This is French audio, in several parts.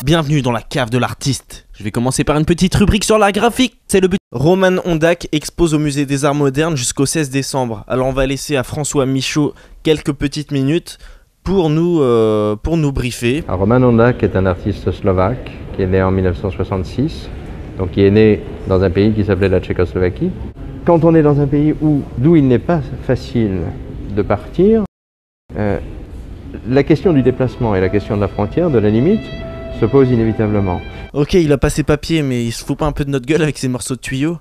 Bienvenue dans la cave de l'artiste. Je vais commencer par une petite rubrique sur l'art graphique, c'est le but. Roman Ondac expose au musée des arts modernes jusqu'au 16 décembre. Alors on va laisser à François Michaud quelques petites minutes pour nous briefer. Alors, Roman Ondac est un artiste slovaque qui est né en 1966, donc qui est né dans un pays qui s'appelait la Tchécoslovaquie. Quand on est dans un pays d'où il n'est pas facile de partir, la question du déplacement et la question de la frontière, de la limite, se pose inévitablement. Ok, il a pas ses papiers, mais il se fout pas un peu de notre gueule avec ses morceaux de tuyaux?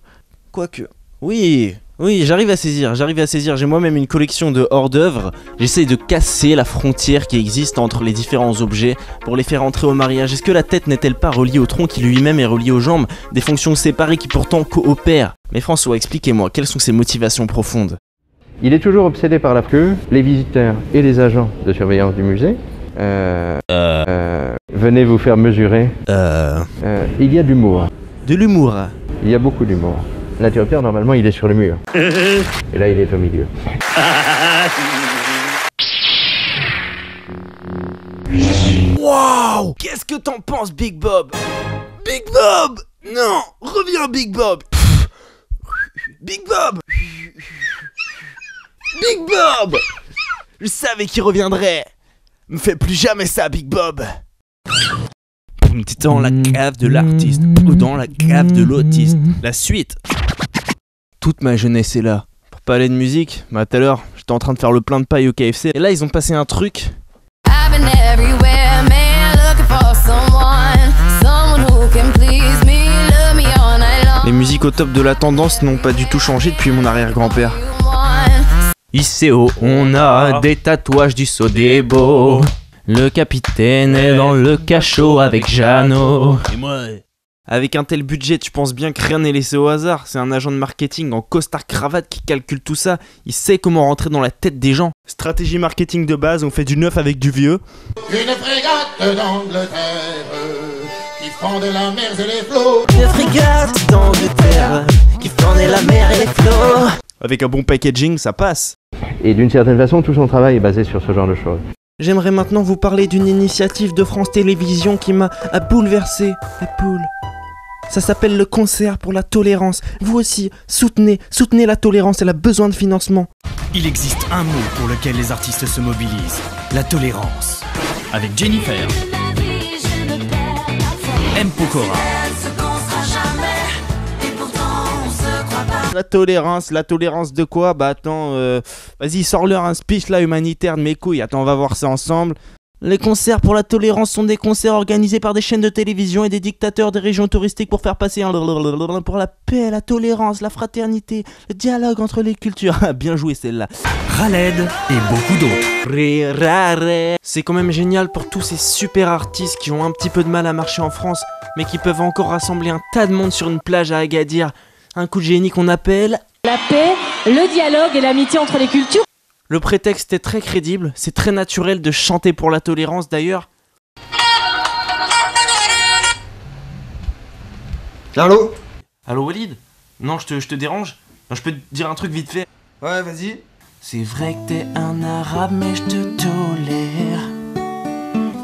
Quoique... Oui, j'arrive à saisir. J'ai moi-même une collection de hors-d'œuvre. J'essaye de casser la frontière qui existe entre les différents objets pour les faire entrer au mariage. Est-ce que la tête n'est-elle pas reliée au tronc qui lui-même est relié aux jambes? Des fonctions séparées qui pourtant coopèrent. Mais François, expliquez-moi, quelles sont ses motivations profondes? Il est toujours obsédé par la queue, les visiteurs et les agents de surveillance du musée. Venez vous faire mesurer. Il y a de l'humour. De l'humour. Il y a beaucoup d'humour. L'interrupteur, normalement, il est sur le mur. Et là, il est au milieu. Waouh! Qu'est-ce que t'en penses, Big Bob? Big Bob! Non! Reviens, Big Bob! Big Bob! Big Bob! Je savais qu'il reviendrait! Me fais plus jamais ça, Big Bob! T'es dans la cave de l'artiste, ou dans la cave de l'autiste. La suite. Toute ma jeunesse est là. Pour parler de musique, tout à l'heure, j'étais en train de faire le plein de paille au KFC. Et là, ils ont passé un truc. Les musiques au top de la tendance n'ont pas du tout changé depuis mon arrière-grand-père. ICO, on a des tatouages du Sodebo. Le capitaine est dans le cachot avec Jeannot. Et moi? Avec un tel budget, tu penses bien que rien n'est laissé au hasard. C'est un agent de marketing en costard-cravate qui calcule tout ça. Il sait comment rentrer dans la tête des gens. Stratégie marketing de base, on fait du neuf avec du vieux. Une frégate d'Angleterre qui fendait la mer et les flots. Une frégate d'Angleterre qui fendait la mer et les flots. Avec un bon packaging, ça passe. Et d'une certaine façon, tout son travail est basé sur ce genre de choses. J'aimerais maintenant vous parler d'une initiative de France Télévisions qui m'a bouleversé. Les poules. Ça s'appelle le concert pour la tolérance. Vous aussi, soutenez la tolérance, elle a besoin de financement. Il existe un mot pour lequel les artistes se mobilisent, la tolérance. Avec Jennifer, M. Pokora. La tolérance de quoi? Bah attends, vas-y, sors-leur un speech là humanitaire de mes couilles. Attends, on va voir ça ensemble. Les concerts pour la tolérance sont des concerts organisés par des chaînes de télévision et des dictateurs des régions touristiques pour faire passer pour la paix, la tolérance, la fraternité, le dialogue entre les cultures. Bien joué celle-là. Raled et beaucoup d'autres. C'est quand même génial pour tous ces super artistes qui ont un petit peu de mal à marcher en France, mais qui peuvent encore rassembler un tas de monde sur une plage à Agadir. Un coup de génie qu'on appelle... La paix, le dialogue et l'amitié entre les cultures. Le prétexte est très crédible, c'est très naturel de chanter pour la tolérance d'ailleurs. Allô? Allô Walid? Non, je te dérange? Non, je peux te dire un truc vite fait? Ouais, vas-y. C'est vrai que t'es un arabe, mais je te tolère.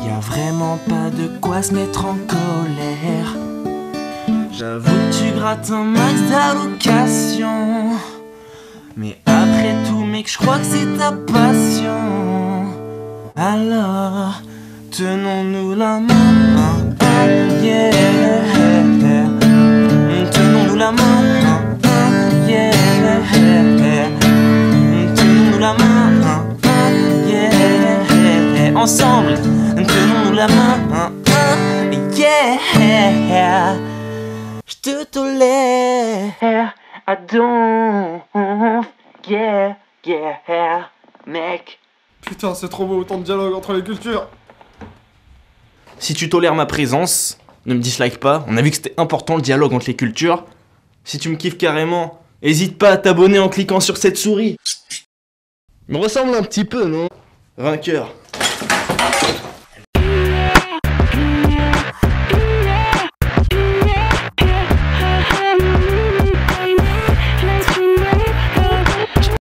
Y'a vraiment pas de quoi se mettre en colère. J'avoue que tu grattes un max d'allocations. Mais après tout, mec, je crois que c'est ta passion. Alors, tenons-nous la main, yeah. Tenons-nous la main, yeah. Tenons-nous la main, yeah. Ensemble, tenons-nous la main, yeah. Je te tolère, I don't, yeah, mec. Putain, c'est trop beau, autant de dialogue entre les cultures. Si tu tolères ma présence, ne me dislike pas, on a vu que c'était important le dialogue entre les cultures. Si tu me kiffes carrément, hésite pas à t'abonner en cliquant sur cette souris. Il me ressemble un petit peu, non? Vainqueur.